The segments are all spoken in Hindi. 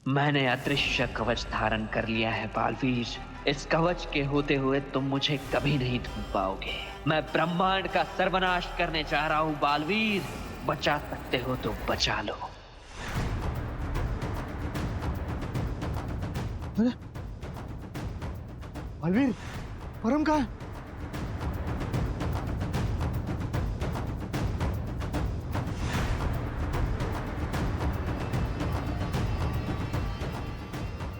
मैंने अदृश्य कवच धारण कर लिया है बालवीर। इस कवच के होते हुए तुम मुझे कभी नहीं ढूंढ पाओगे। मैं ब्रह्मांड का सर्वनाश करने जा रहा हूँ बालवीर। बचा सकते हो तो बचा लो। अरे बलवीर, परम कहाँ है?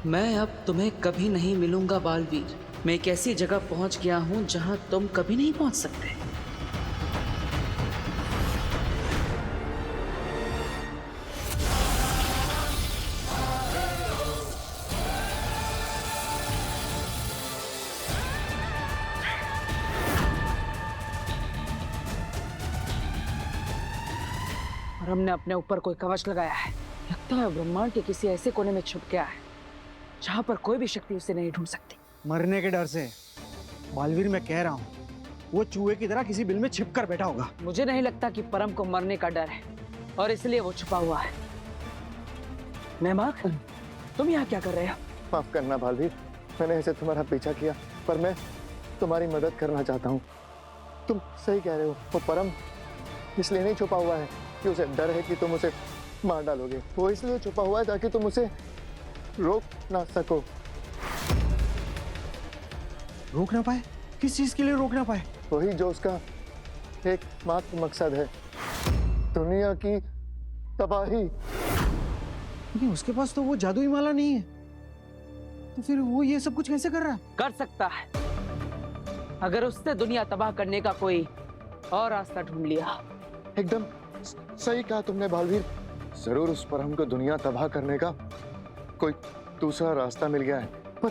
मैं अब तुम्हें कभी नहीं मिलूंगा बालवीर। मैं एक ऐसी जगह पहुंच गया हूं जहां तुम कभी नहीं पहुंच सकते। और हमने अपने ऊपर कोई कवच लगाया है। लगता है ब्रह्मांड के किसी ऐसे कोने में छुप गया है जहां पर कोई भी शक्ति उसे नहीं ढूंढ सकती। मरने के डर से बालवीर, मैं कह रहा हूँ वो चूहे की तरह किसी बिल में छिप कर बैठा होगा। मुझे नहीं लगता कि परम को मरने का डर है और इसलिए वो छुपा हुआ है। मेहमान, तुम यहाँ क्या कर रहे हो? माफ करना बालवीर, मैंने ऐसे तुम्हारा पीछा किया, पर मैं तुम्हारी मदद करना चाहता हूँ। तुम सही कह रहे हो, वो परम इसलिए नहीं छुपा हुआ है कि उसे डर है कि तुम उसे मार डालोगे। वो इसलिए छुपा हुआ है ताकि तुम उसे रोक ना सको। रोक ना पाए? किस चीज के लिए रोक ना पाए? वही जो उसका एकमात्र मकसद है, दुनिया की तबाही। लेकिन उसके पास तो वो जादुई माला नहीं है, तो फिर वो ये सब कुछ कैसे कर रहा है? कर सकता है अगर उसने दुनिया तबाह करने का कोई और रास्ता ढूंढ लिया। एकदम सही कहा तुमने बालवीर। जरूर उस परम को दुनिया तबाह करने का कोई दूसरा रास्ता मिल गया है, पर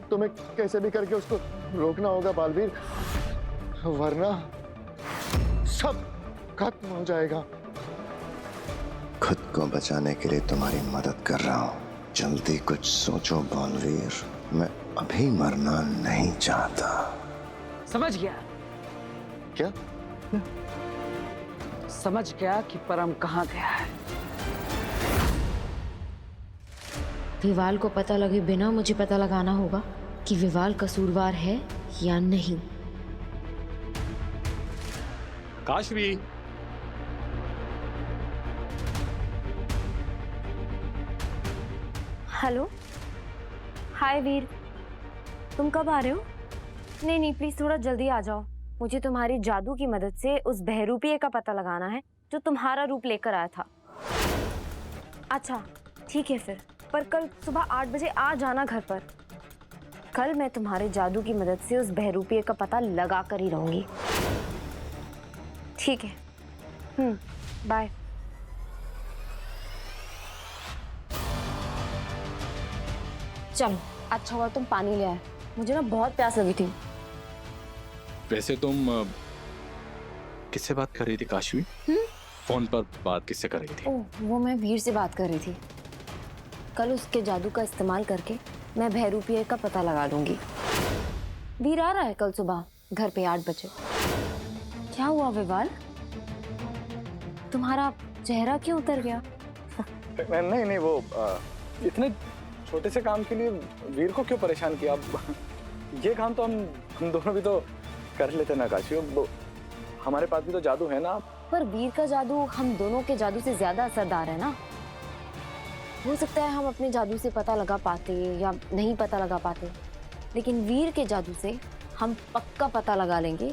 तुम्हें कैसे भी करके उसको रोकना होगा बालवीर, वरना सब खत्म हो जाएगा। खुद को बचाने के लिए तुम्हारी मदद कर रहा हूं। जल्दी कुछ सोचो बालवीर, मैं अभी मरना नहीं चाहता। समझ गया? क्या? समझ गया कि परम कहाँ गया है। विवाल को पता लगे बिना मुझे पता लगाना होगा कि विवाल कसूरवार है या नहीं। काशवी, हेलो, हाय वीर, तुम कब आ रहे हो? नहीं नहीं, प्लीज थोड़ा जल्दी आ जाओ। मुझे तुम्हारी जादू की मदद से उस बहरूपिये का पता लगाना है जो तुम्हारा रूप लेकर आया था। अच्छा ठीक है फिर, पर कल सुबह 8 बजे आ जाना घर पर। कल मैं तुम्हारे जादू की मदद से उस बहरूपिये का पता लगा कर ही रहूंगी। ठीक है, बाय। चलो, अच्छा हुआ तुम पानी ले आए, मुझे ना बहुत प्यास लगी थी। वैसे तुम किससे बात कर रही थी काशवी? फोन पर बात किससे कर रही थी? ओह, वो मैं वीर से बात कर रही थी। कल उसके जादू का इस्तेमाल करके मैं बहरूपिये का पता लगा लूंगी। वीर आ रहा है कल सुबह घर पे 8 बजे। क्या हुआ विवाल, तुम्हारा चेहरा क्यों उतर गया? नहीं नहीं, वो इतने छोटे से काम के लिए वीर को क्यों परेशान किया? ये काम तो हम दोनों भी तो कर लेते ना काशी। हमारे पास भी तो जादू है ना। पर वीर का जादू हम दोनों के जादू से ज्यादा असरदार है ना। हो सकता है हम अपने जादू से पता लगा पाते या नहीं पता लगा पाते, लेकिन वीर के जादू से हम पक्का पता लगा लेंगे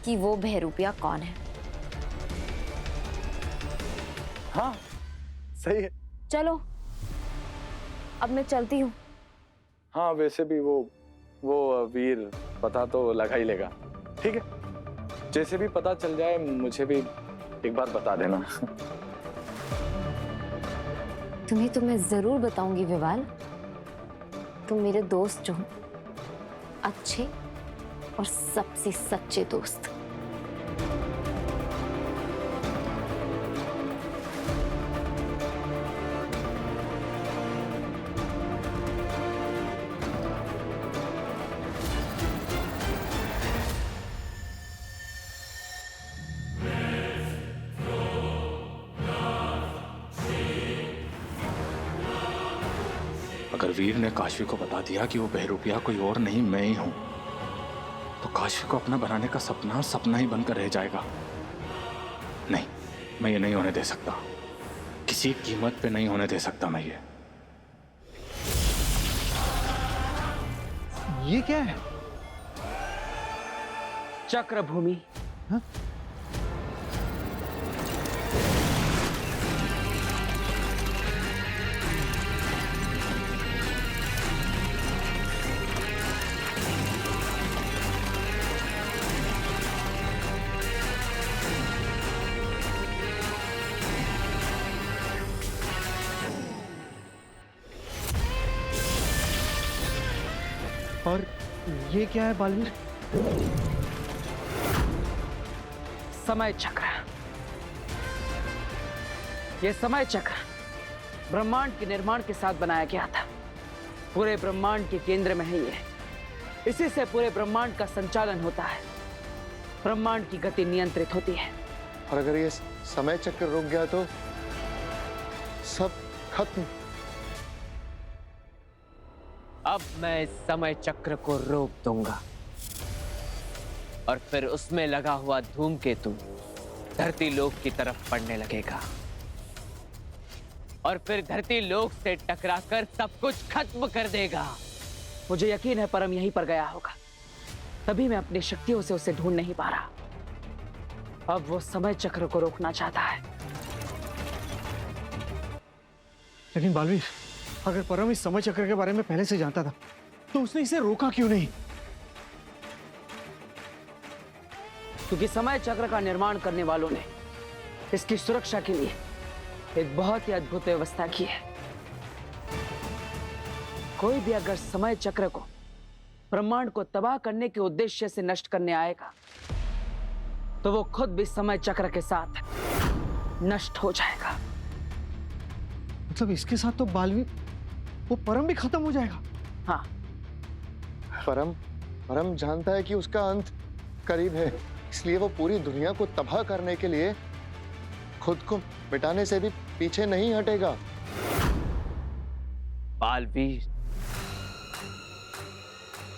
कि वो बहरूपिया कौन है। हाँ सही है। चलो अब मैं चलती हूँ। हाँ वैसे भी वो वीर पता तो लगा ही लेगा। ठीक है, जैसे भी पता चल जाए मुझे भी एक बार बता देना। तुम्हें तो मैं जरूर बताऊंगी विवाल। तुम मेरे दोस्त जो हो, अच्छे और सबसे सच्चे दोस्त। अगर वीर ने काशवी को बता दिया कि वो बहरूपिया कोई और नहीं मैं ही हूं, तो काशवी को अपना बनाने का सपना सपना ही बनकर रह जाएगा। नहीं, मैं ये नहीं होने दे सकता। किसी कीमत पे नहीं होने दे सकता मैं ये। ये क्या है? चक्र भूमि। हाँ? और ये क्या है बालवीर? समय चक्र। यह समय चक्र ब्रह्मांड के निर्माण के साथ बनाया गया था। पूरे ब्रह्मांड के केंद्र में है ये। इसी से पूरे ब्रह्मांड का संचालन होता है। ब्रह्मांड की गति नियंत्रित होती है। और अगर ये समय चक्र रुक गया तो सब खत्म। अब मैं इस समय चक्र को रोक दूंगा और फिर उसमें लगा हुआ धूमकेतु धरती लोक की तरफ पड़ने लगेगा और फिर धरती लोक से टकराकर सब कुछ खत्म कर देगा। मुझे यकीन है परम यहीं पर गया होगा, तभी मैं अपनी शक्तियों से उसे ढूंढ नहीं पा रहा। अब वो समय चक्र को रोकना चाहता है। लेकिन बालवीर, अगर परम इस समय चक्र के बारे में पहले से जानता था तो उसने इसे रोका क्यों नहीं? क्योंकि समय चक्र का निर्माण करने वालों ने इसकी सुरक्षा के लिए एक बहुत ही अद्भुत व्यवस्था की है। कोई भी अगर समय चक्र को ब्रह्मांड को तबाह करने के उद्देश्य से नष्ट करने आएगा तो वो खुद भी समय चक्र के साथ नष्ट हो जाएगा। मतलब इसके साथ तो बालवीर, वो परम भी खत्म हो जाएगा। हाँ, परम जानता है कि उसका अंत करीब है, इसलिए वो पूरी दुनिया को तबाह करने के लिए खुद को मिटाने से भी पीछे नहीं हटेगा। बालवीर,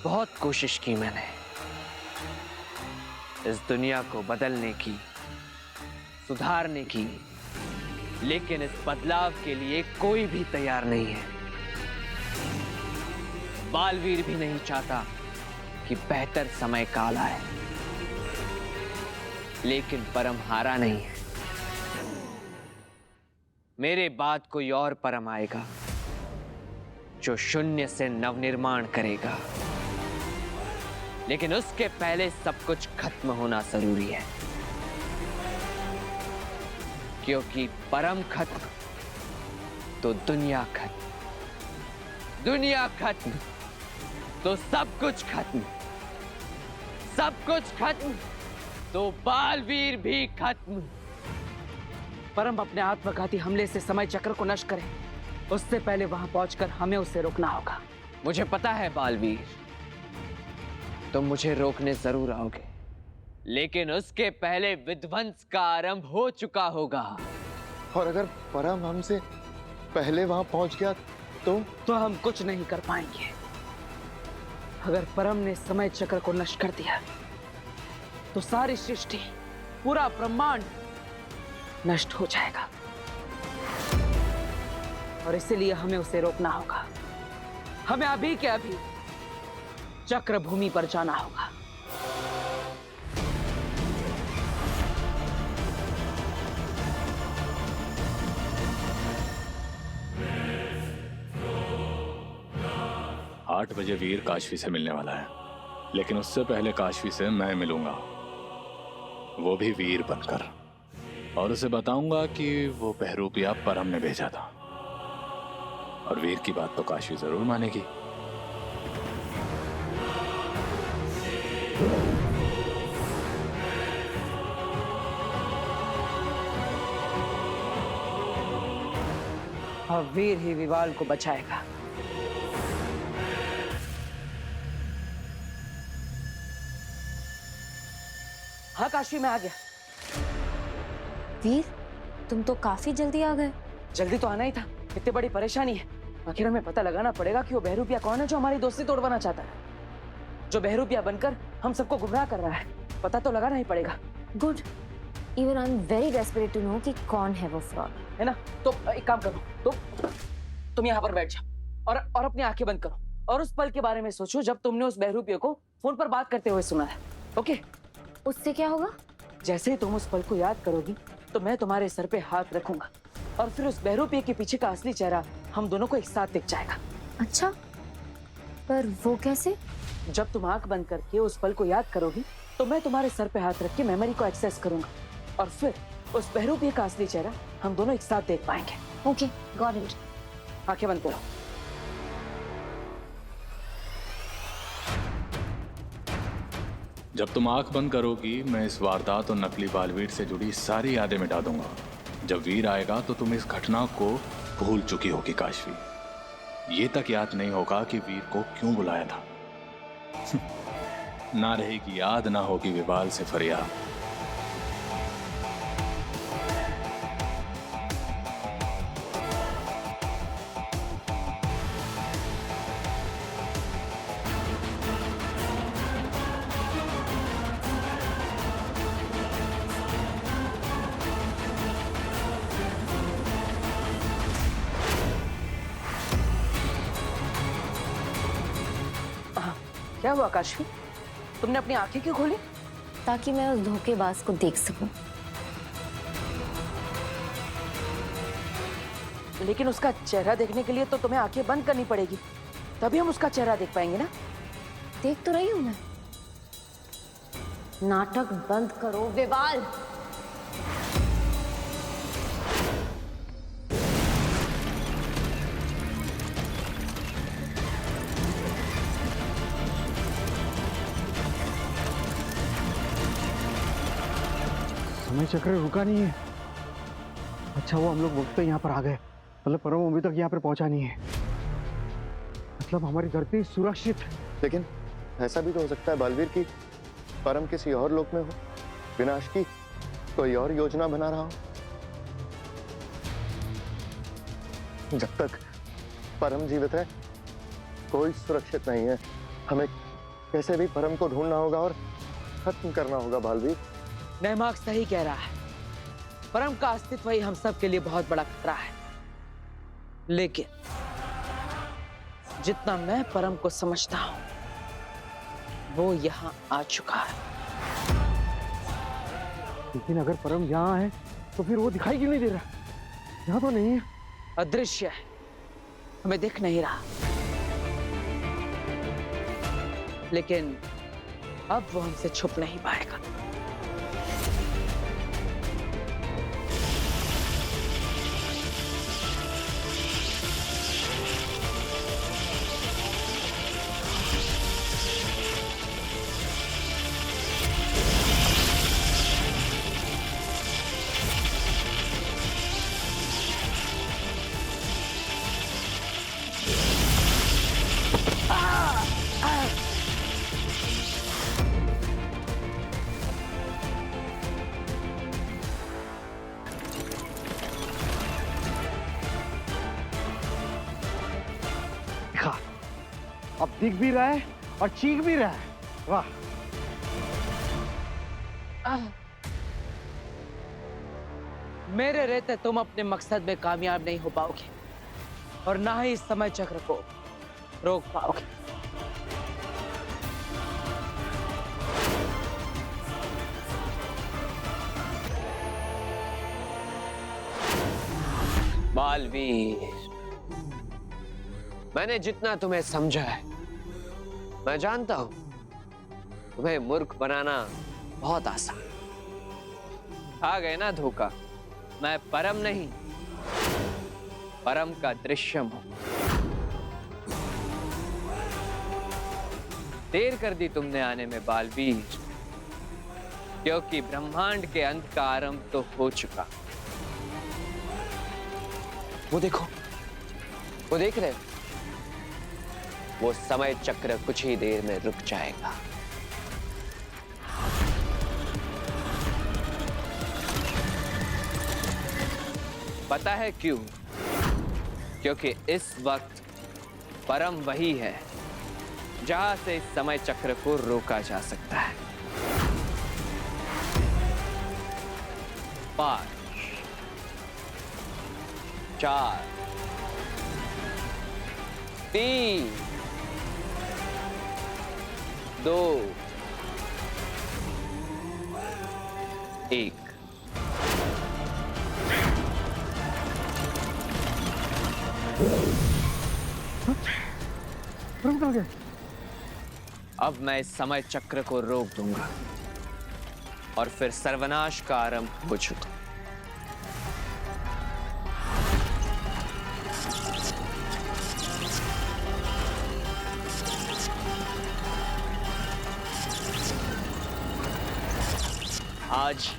बहुत कोशिश की मैंने इस दुनिया को बदलने की, सुधारने की, लेकिन इस बदलाव के लिए कोई भी तैयार नहीं है। बालवीर भी नहीं चाहता कि बेहतर समय काल आए, लेकिन परम हारा नहीं है। मेरे बाद कोई और परम आएगा जो शून्य से नवनिर्माण करेगा, लेकिन उसके पहले सब कुछ खत्म होना जरूरी है, क्योंकि परम खत्म तो दुनिया खत्म, दुनिया खत्म तो सब कुछ खत्म, सब कुछ खत्म तो बालवीर भी खत्म। परम अपने आत्मघाती हमले से समय चक्र को नष्ट करे, उससे पहले वहां पहुंचकर हमें उसे रोकना होगा। मुझे पता है बालवीर, तुम मुझे रोकने जरूर आओगे, लेकिन उसके पहले विध्वंस का आरंभ हो चुका होगा। और अगर परम हमसे पहले वहां पहुंच गया तो हम कुछ नहीं कर पाएंगे। अगर परम ने समय चक्र को नष्ट कर दिया तो सारी सृष्टि, पूरा ब्रह्मांड नष्ट हो जाएगा, और इसीलिए हमें उसे रोकना होगा। हमें अभी के अभी चक्र भूमि पर जाना होगा। आठ बजे वीर काशवी से मिलने वाला है, लेकिन उससे पहले काशवी से मैं मिलूंगा, वो भी वीर बनकर, और उसे बताऊंगा कि वो बहरूपिया परम ने भेजा था, और वीर की बात तो काशवी जरूर मानेगी। और वीर ही विवाल को बचाएगा। हाँ काशी, में आ गया। वीर, तुम तो काफी जल्दी आ गए। जल्दी तो आना ही था, इतनी बड़ी परेशानी है, आखिर हमें पता लगाना पड़ेगा कि वो बहरूपिया कौन है जो हमारी दोस्ती तोड़वाना चाहता है, जो बहरूपिया बनकर हम सबको गुमराह कर रहा है। पता तो लगाना ही पड़ेगा। Good. Even I am very desperate to know कि कौन है वो फ्रॉड, है ना? तो एक काम करो, तुम यहाँ पर बैठ जाओ और अपनी आंखें बंद करो और उस पल के बारे में सोचो जब तुमने उस बहरूपिया को फोन पर बात करते हुए सुना है। ओके? उससे क्या होगा? जैसे ही तुम उस पल को याद करोगी तो मैं तुम्हारे सर पे हाथ रखूंगा और फिर उस बहरूपिया के पीछे का असली चेहरा हम दोनों को एक साथ दिख जाएगा। अच्छा, पर वो कैसे? जब तुम आंख बंद करके उस पल को याद करोगी तो मैं तुम्हारे सर पे हाथ रख के मेमोरी को एक्सेस करूंगा और फिर उस बहरूपिया का असली चेहरा हम दोनों एक साथ देख पाएंगे। Okay, got it. आंखें बंद करो। जब तुम आंख बंद करोगी मैं इस वारदात और नकली बालवीर से जुड़ी सारी यादें मिटा दूंगा। जब वीर आएगा तो तुम इस घटना को भूल चुकी होगी काशवी। ये तक याद नहीं होगा कि वीर को क्यों बुलाया था। ना रहेगी याद, ना होगी विवाल से फरियाद। क्या हुआ काशवी? तुमने अपनी आंखें क्यों खोली? ताकि मैं उस धोखेबाज को देख सकूं। लेकिन उसका चेहरा देखने के लिए तो तुम्हें आंखें बंद करनी पड़ेगी, तभी हम उसका चेहरा देख पाएंगे ना। देख तो रही हूं मैं। नाटक बंद करो विवाल। समय चक्र रुका नहीं है। अच्छा वो हम लोग वक्त पे यहाँ पर आ गए, मतलब परम अभी तक यहाँ पर पहुंचा नहीं है, मतलब हमारी धरती सुरक्षित है। लेकिन ऐसा भी तो हो सकता है बालवीर की परम किसी और लोक में हो, विनाश की कोई और योजना बना रहा हो। जब तक परम जीवित है कोई सुरक्षित नहीं है। हमें कैसे भी परम को ढूंढना होगा और खत्म करना होगा बालवीर। नैमाक सही कह रहा है। परम का अस्तित्व ही हम सब के लिए बहुत बड़ा खतरा है। लेकिन जितना मैं परम को समझता हूं वो यहां आ चुका है। लेकिन अगर परम यहाँ है तो फिर वो दिखाई क्यों नहीं दे रहा? यहाँ तो नहीं है। अदृश्य है, हमें दिख नहीं रहा। लेकिन अब वो हमसे छुप नहीं पाएगा। अब दिख भी रहा है और चीख भी रहा है। वाह! मेरे रहते तुम अपने मकसद में कामयाब नहीं हो पाओगे और ना ही इस समय चक्र को रोक पाओगे। बालवीर, मैंने जितना तुम्हें समझा है, मैं जानता हूं तुम्हें मूर्ख बनाना बहुत आसान। आ गए ना धोखा। मैं परम नहीं, परम का दृश्यम हूं। देर कर दी तुमने आने में बालवीर, क्योंकि ब्रह्मांड के अंत का आरंभ तो हो चुका। वो देखो, वो देख रहे हो? वो समय चक्र कुछ ही देर में रुक जाएगा। पता है क्यों? क्योंकि इस वक्त परम वही है जहां से इस समय चक्र को रोका जा सकता है। 5 4 3 2 1। रुक कहाँ गए? अब मैं इस समय चक्र को रोक दूंगा और फिर सर्वनाश का आरंभ हो चुका। आज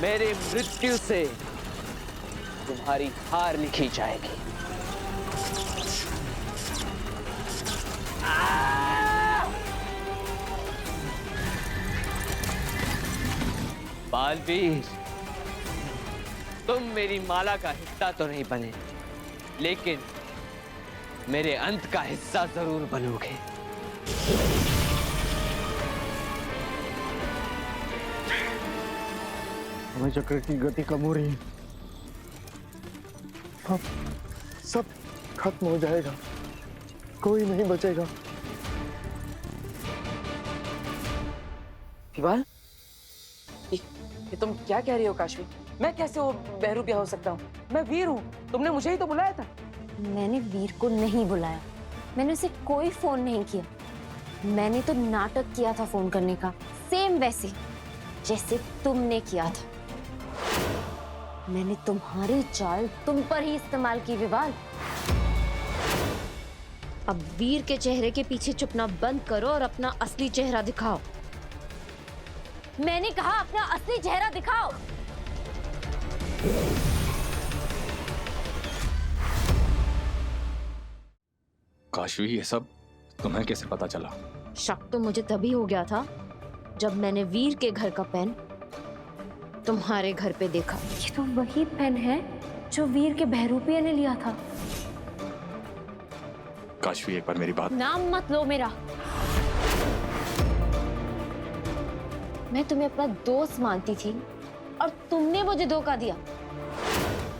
मेरी मृत्यु से तुम्हारी हार लिखी जाएगी। बालवीर, तुम मेरी माला का हिस्सा तो नहीं बने, लेकिन मेरे अंत का हिस्सा जरूर बनोगे। समय चक्र की गति कम हो रही है। अब सब खत्म हो जाएगा, कोई नहीं बचेगा। विवाल, ये तुम क्या कह रही हो काशवी? मैं कैसे वो बहरूपिया हो सकता हूँ? मैं वीर हूँ, तुमने मुझे ही तो बुलाया था। मैंने वीर को नहीं बुलाया, मैंने उसे कोई फोन नहीं किया। मैंने तो नाटक किया था फोन करने का, सेम वैसे जैसे तुमने किया था। मैंने तुम्हारी चाल तुम पर ही इस्तेमाल की विवाल। अब वीर के चेहरे के पीछे छुपना बंद करो और अपना असली चेहरा दिखाओ। मैंने कहा अपना असली चेहरा दिखाओ। काशवी, ये सब तुम्हें कैसे पता चला? शक तो मुझे तभी हो गया था जब मैंने वीर के घर का पेन तुम्हारे घर पे देखा। ये तो वही पेन है जो वीर के बहरूपिया ने लिया था। काशवी, एक बार मेरी बात। नाम मत लो मेरा। मैं तुम्हें अपना दोस्त मानती थी और तुमने मुझे धोखा दिया।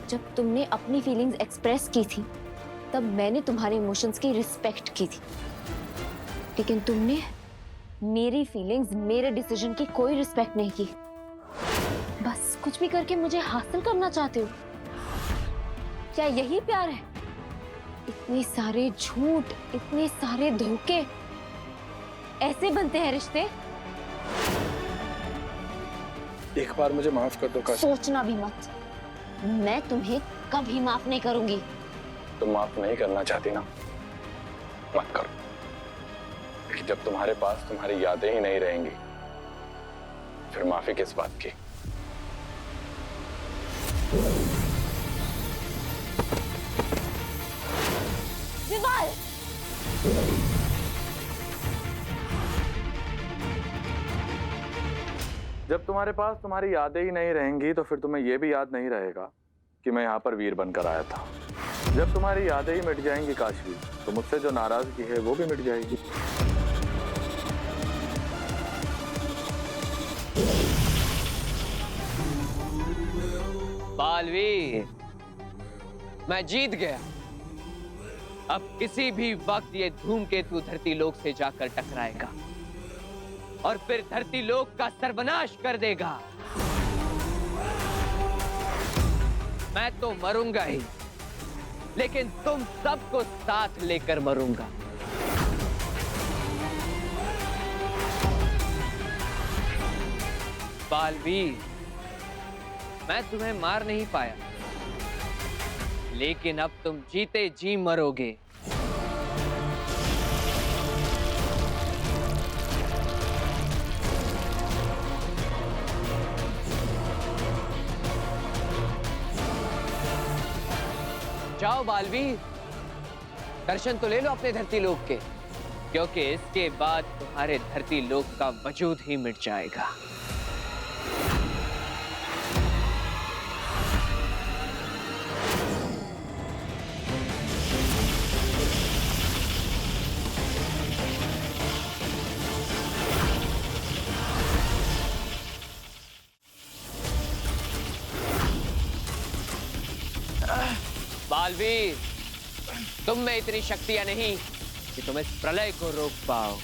जब तुमने अपनी फीलिंग्स एक्सप्रेस की थी तब मैंने तुम्हारे इमोशंस की रिस्पेक्ट की थी, लेकिन तुमने मेरी फीलिंग्स, मेरे डिसीजन की कोई रिस्पेक्ट नहीं की। बस कुछ भी करके मुझे हासिल करना चाहते हो। क्या यही प्यार है? इतने सारे झूठ, इतने सारे धोखे, ऐसे बनते हैं रिश्ते? एक बार मुझे माफ कर दो काशवी। सोचना भी मत, मैं तुम्हें कभी माफ नहीं करूंगी। तुम माफ नहीं करना चाहती ना, मत करो। लेकिन जब तुम्हारे पास तुम्हारी यादें ही नहीं रहेंगी, फिर माफी किस बात की? विवाल! जब तुम्हारे पास तुम्हारी यादें ही नहीं रहेंगी तो फिर तुम्हें यह भी याद नहीं रहेगा कि मैं यहाँ पर वीर बनकर आया था। जब तुम्हारी यादें ही मिट जाएंगी काशवी, तो मुझसे जो नाराजगी है वो भी मिट जाएगी। बालवीर, मैं जीत गया। अब किसी भी वक्त ये धूमकेतु धरती लोक से जाकर टकराएगा और फिर धरती लोक का सर्वनाश कर देगा। मैं तो मरूंगा ही, लेकिन तुम सबको साथ लेकर मरूंगा। बालवीर, मैं तुम्हें मार नहीं पाया, लेकिन अब तुम जीते जी मरोगे। जाओ बालवीर, दर्शन तो ले लो अपने धरती लोक के, क्योंकि इसके बाद तुम्हारे धरती लोक का वजूद ही मिट जाएगा। बालवीर, तुम में इतनी शक्तियां नहीं कि तुम इस प्रलय को रोक पाओ।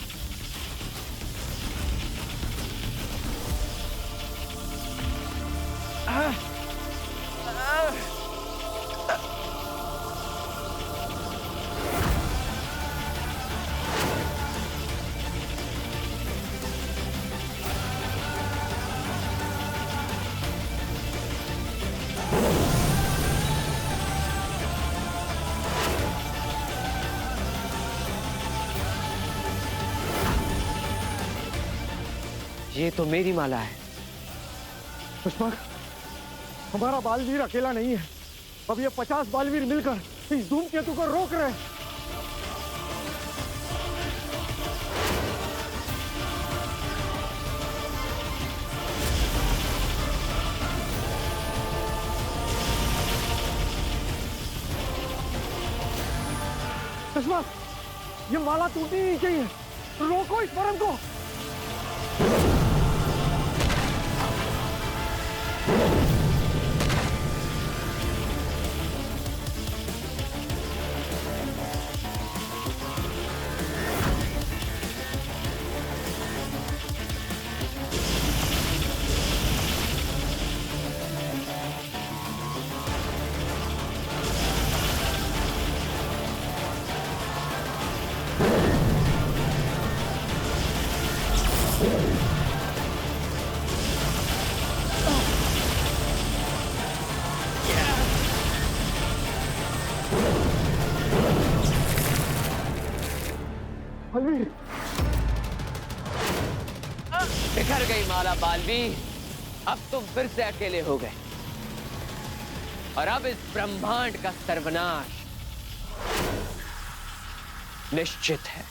ये तो मेरी माला है। पुष्पक, हमारा बालवीर अकेला नहीं है। अब ये 50 बालवीर मिलकर इस धूमकेतु को रोक रहे हैं। पुष्पक, ये माला टूटनी नहीं चाहिए। रोको इस परम को। बालवीर, बिखर गई माला बालवीर। अब तुम फिर से अकेले हो गए और अब इस ब्रह्मांड का सर्वनाश निश्चित है।